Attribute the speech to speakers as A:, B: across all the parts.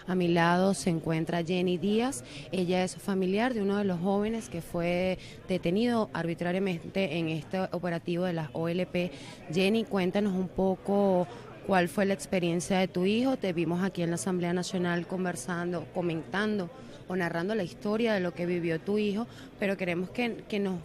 A: A mi lado se encuentra Jenny Díaz. Ella es familiar de uno de los jóvenes que fue detenido arbitrariamente en este operativo de las OLP. Jenny, cuéntanos un poco cuál fue la experiencia de tu hijo. Te vimos aquí en la Asamblea Nacional conversando, comentando o narrando la historia de lo que vivió tu hijo, pero queremos que nos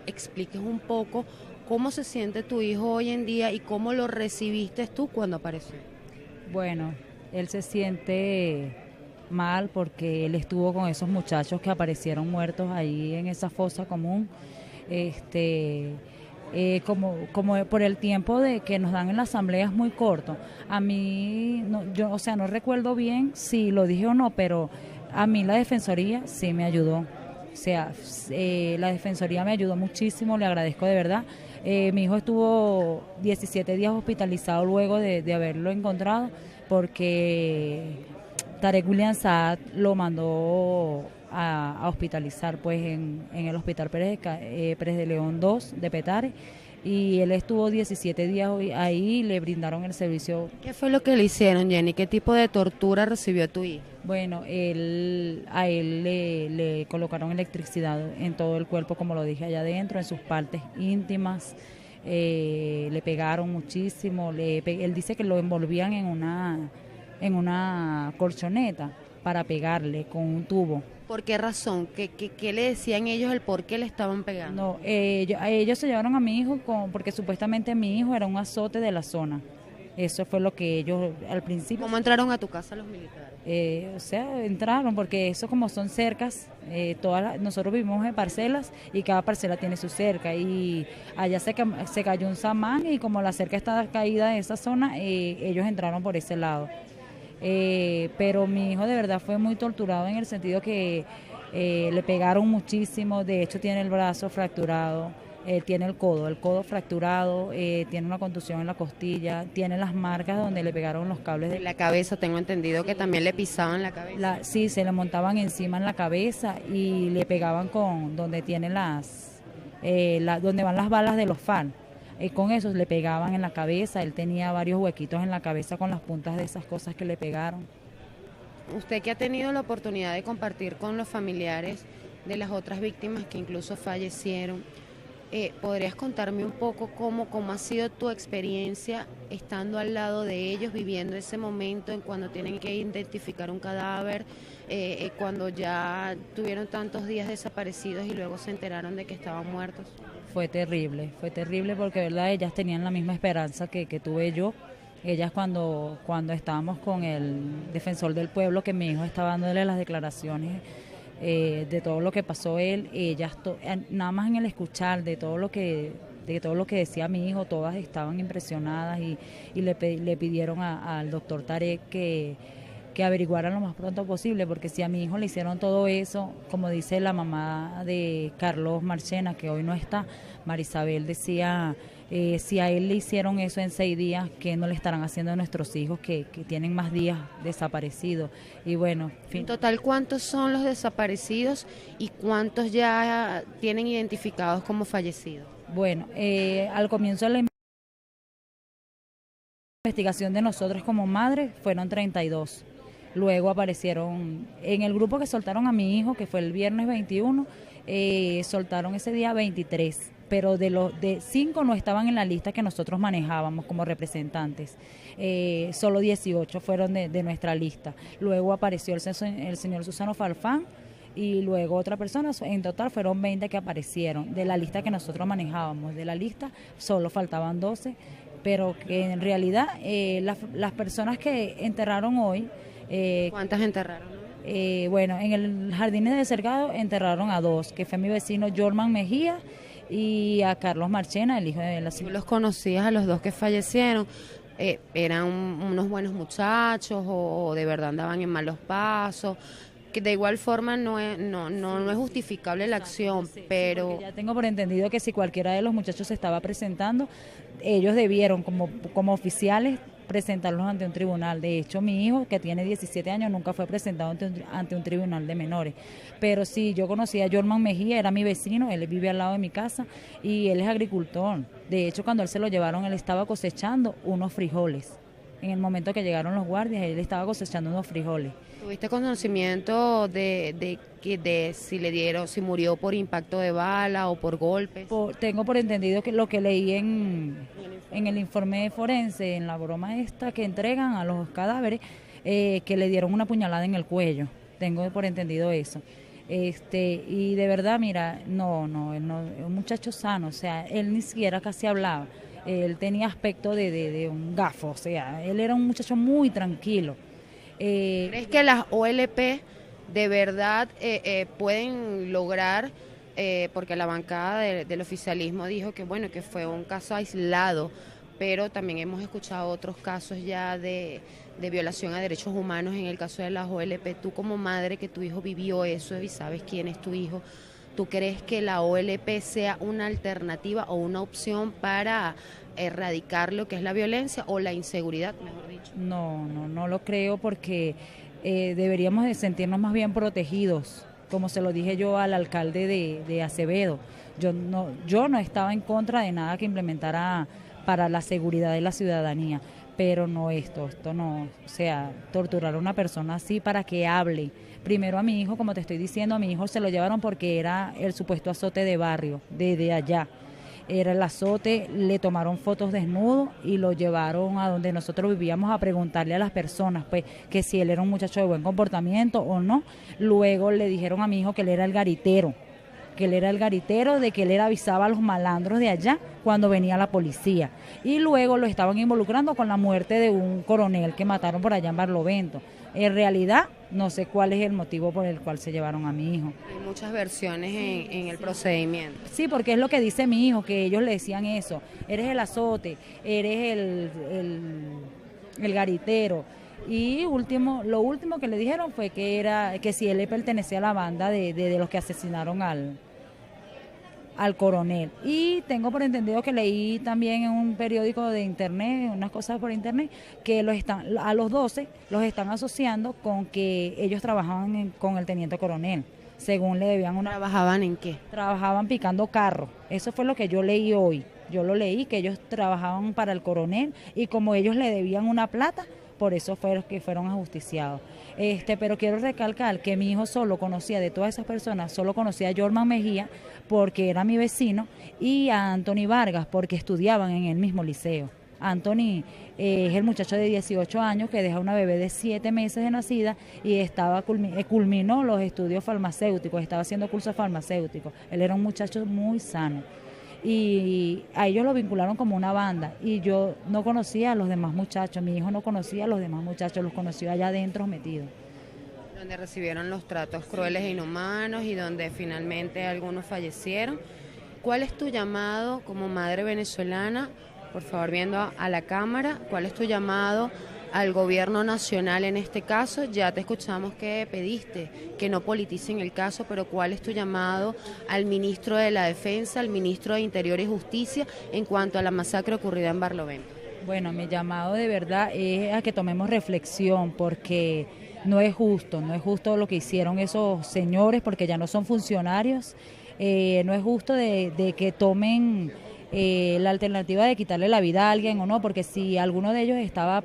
A: expliques un poco cómo se siente tu hijo hoy en día y cómo lo recibiste tú cuando apareció.
B: Bueno, él se siente mal porque él estuvo con esos muchachos que aparecieron muertos ahí en esa fosa común. Este, como por el tiempo de que nos dan en la asamblea es muy corto. A mí, no, yo, o sea, no recuerdo bien si lo dije o no, pero a mí la defensoría sí me ayudó. O sea, la defensoría me ayudó muchísimo, le agradezco de verdad. Mi hijo estuvo 17 días hospitalizado luego de haberlo encontrado porque Tarek William Saad lo mandó a hospitalizar pues en el Hospital Pérez de León 2 de Petare, y él estuvo 17 días ahí y le brindaron el servicio.
A: ¿Qué fue lo que le hicieron, Jenny? ¿Qué tipo de tortura recibió tu hijo?
B: Bueno, a él le colocaron electricidad en todo el cuerpo, como lo dije allá adentro, en sus partes íntimas. Le pegaron muchísimo. Él dice que lo envolvían en una colchoneta para pegarle con un tubo.
A: ¿Por qué razón? ¿Qué le decían ellos el por qué le estaban pegando?
B: No, ellos se llevaron a mi hijo porque supuestamente mi hijo era un azote de la zona. Eso fue lo que ellos al principio.
A: ¿Cómo entraron a tu casa los militares?
B: O sea, entraron porque eso como son cercas, nosotros vivimos en parcelas y cada parcela tiene su cerca, y allá se cayó un samán y como la cerca está caída de esa zona, ellos entraron por ese lado. Pero mi hijo de verdad fue muy torturado en el sentido que le pegaron muchísimo. De hecho tiene el brazo fracturado, tiene el codo fracturado, tiene una contusión en la costilla, tiene las marcas donde le pegaron los cables de
A: la cabeza. Tengo entendido que también le pisaban la cabeza.
B: Sí, se le montaban encima en la cabeza y le pegaban con donde tiene donde van las balas de los FARC. Con eso le pegaban en la cabeza. Él tenía varios huequitos en la cabeza con las puntas de esas cosas que le pegaron.
A: Usted, que ha tenido la oportunidad de compartir con los familiares de las otras víctimas que incluso fallecieron, ¿podrías contarme un poco cómo ha sido tu experiencia estando al lado de ellos, viviendo ese momento en cuando tienen que identificar un cadáver, cuando ya tuvieron tantos días desaparecidos y luego se enteraron de que estaban muertos?
B: Fue terrible porque, verdad, ellas tenían la misma esperanza que tuve yo. Ellas cuando estábamos con el defensor del pueblo, que mi hijo estaba dándole las declaraciones de todo lo que pasó él, ellas nada más en el escuchar de todo lo que decía mi hijo, todas estaban impresionadas y le pidieron al doctor Tarek que averiguaran lo más pronto posible, porque si a mi hijo le hicieron todo eso, como dice la mamá de Carlos Marchena, que hoy no está, Marisabel decía, si a él le hicieron eso en 6 días, ¿qué no le estarán haciendo a nuestros hijos que tienen más días desaparecidos? Y bueno,
A: en total, ¿cuántos son los desaparecidos y cuántos ya tienen identificados como fallecidos?
B: Bueno, al comienzo de la investigación de nosotros como madres fueron 32. Luego aparecieron, en el grupo que soltaron a mi hijo, que fue el viernes 21, soltaron ese día 23, pero de 5 no estaban en la lista que nosotros manejábamos como representantes. Solo 18 fueron de nuestra lista. Luego apareció el señor Susano Farfán y luego otra persona. En total fueron 20 que aparecieron de la lista que nosotros manejábamos. De la lista solo faltaban 12, pero que en realidad las personas que enterraron hoy...
A: ¿Cuántas enterraron?
B: Bueno, en el Jardines de Cercado enterraron a 2, que fue mi vecino Jorman Mejía y a Carlos Marchena, el hijo de la señora.
A: ¿Tú los conocías a los 2 que fallecieron? ¿Eran unos buenos muchachos o de verdad andaban en malos pasos? Que de igual forma no es justificable la acción, pero...
B: Ya tengo por entendido que si cualquiera de los muchachos se estaba presentando, ellos debieron como oficiales presentarlos ante un tribunal. De hecho, mi hijo, que tiene 17 años, nunca fue presentado ante un tribunal de menores. Pero sí, yo conocí a Jorman Mejía, era mi vecino, él vive al lado de mi casa y él es agricultor. De hecho, cuando él se lo llevaron, él estaba cosechando unos frijoles En el momento que llegaron los guardias, él estaba cosechando unos frijoles.
A: ¿Tuviste conocimiento de si le dieron, si murió por impacto de bala o por golpes?
B: Tengo por entendido que lo que leí en el informe forense, en la broma esta que entregan a los cadáveres, que le dieron una puñalada en el cuello. Tengo por entendido eso. Y de verdad, mira, él no, es un muchacho sano, o sea, él ni siquiera casi hablaba. Él tenía aspecto de un gafo, o sea, él era un muchacho muy tranquilo.
A: ¿Crees que las OLP de verdad pueden lograr, porque la bancada del oficialismo dijo que bueno, que fue un caso aislado, pero también hemos escuchado otros casos ya de violación a derechos humanos en el caso de las OLP? Tú como madre que tu hijo vivió eso y sabes quién es tu hijo, ¿tú crees que la OLP sea una alternativa o una opción para erradicar lo que es la violencia o la inseguridad, mejor dicho?
B: No lo creo, porque deberíamos de sentirnos más bien protegidos, como se lo dije yo al alcalde de Acevedo. Yo no estaba en contra de nada que implementara para la seguridad de la ciudadanía, pero no esto no, o sea, torturar a una persona así para que hable. Primero a mi hijo, como te estoy diciendo, a mi hijo se lo llevaron porque era el supuesto azote de barrio, de allá. Era el azote, le tomaron fotos desnudo y lo llevaron a donde nosotros vivíamos a preguntarle a las personas, pues, que si él era un muchacho de buen comportamiento o no. Luego le dijeron a mi hijo que él era el garitero, de que él avisaba a los malandros de allá cuando venía la policía. Y luego lo estaban involucrando con la muerte de un coronel que mataron por allá en Barlovento. En realidad, no sé cuál es el motivo por el cual se llevaron a mi hijo.
A: Hay muchas versiones en el procedimiento.
B: Sí, porque es lo que dice mi hijo, que ellos le decían eso. Eres el azote, eres el garitero. Y lo último que le dijeron fue que si él le pertenecía a la banda de los que asesinaron al coronel. Y tengo por entendido que leí también en un periódico de internet, unas cosas por internet, que a los 12 los están asociando con que ellos trabajaban con el teniente coronel, según le debían una...
A: ¿Trabajaban en qué?
B: Trabajaban picando carros. Eso fue lo que yo leí hoy. Yo lo leí, que ellos trabajaban para el coronel y como ellos le debían una plata, por eso fueron ajusticiados. Pero quiero recalcar que mi hijo solo conocía, de todas esas personas, solo conocía a Jorman Mejía porque era mi vecino y a Anthony Vargas porque estudiaban en el mismo liceo. Anthony es el muchacho de 18 años que deja una bebé de 7 meses de nacida y culminó los estudios farmacéuticos, estaba haciendo cursos farmacéuticos. Él era un muchacho muy sano. Y a ellos lo vincularon como una banda y yo no conocía a los demás muchachos, mi hijo no conocía a los demás muchachos, los conoció allá adentro metidos.
A: Donde recibieron los tratos crueles e inhumanos y donde finalmente algunos fallecieron. ¿Cuál es tu llamado como madre venezolana? Por favor, viendo a la cámara, ¿cuál es tu llamado al gobierno nacional en este caso? Ya te escuchamos que pediste que no politicen el caso, pero ¿cuál es tu llamado al ministro de la Defensa, al ministro de Interior y Justicia en cuanto a la masacre ocurrida en Barlovento?
B: Bueno, mi llamado de verdad es a que tomemos reflexión, porque no es justo lo que hicieron esos señores, porque ya no son funcionarios, no es justo de que tomen la alternativa de quitarle la vida a alguien o no, porque si alguno de ellos estaba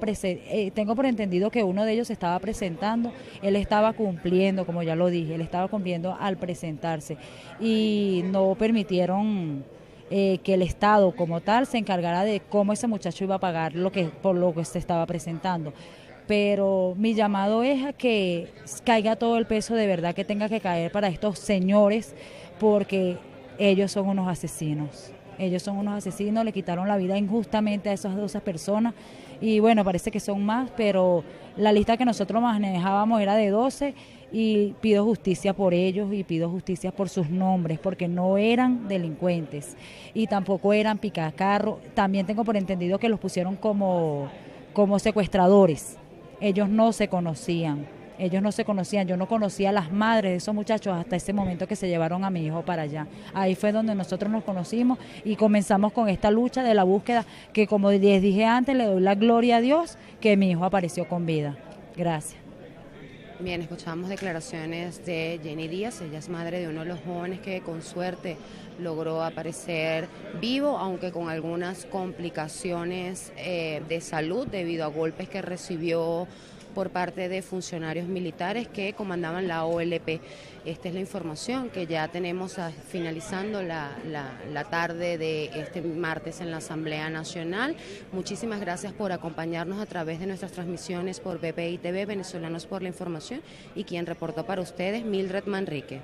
B: tengo por entendido que uno de ellos estaba presentando, él estaba cumpliendo, como ya lo dije, él estaba cumpliendo al presentarse y no permitieron que el Estado como tal se encargara de cómo ese muchacho iba a pagar por lo que se estaba presentando. Pero mi llamado es a que caiga todo el peso de verdad que tenga que caer para estos señores, porque ellos son unos asesinos. Ellos son unos asesinos, le quitaron la vida injustamente a esas 12 personas y bueno, parece que son más, pero la lista que nosotros manejábamos era de 12 y pido justicia por ellos y pido justicia por sus nombres, porque no eran delincuentes y tampoco eran picacarros. También tengo por entendido que los pusieron como secuestradores. Ellos no se conocían, yo no conocía a las madres de esos muchachos hasta ese momento que se llevaron a mi hijo para allá. Ahí fue donde nosotros nos conocimos y comenzamos con esta lucha de la búsqueda, que como les dije antes, le doy la gloria a Dios que mi hijo apareció con vida. Gracias.
A: Bien, escuchamos declaraciones de Jenny Díaz, ella es madre de uno de los jóvenes que con suerte logró aparecer vivo, aunque con algunas complicaciones de salud debido a golpes que recibió por parte de funcionarios militares que comandaban la OLP. Esta es la información que ya tenemos finalizando la tarde de este martes en la Asamblea Nacional. Muchísimas gracias por acompañarnos a través de nuestras transmisiones por BPI TV, Venezolanos por la Información, y quien reportó para ustedes, Mildred Manrique.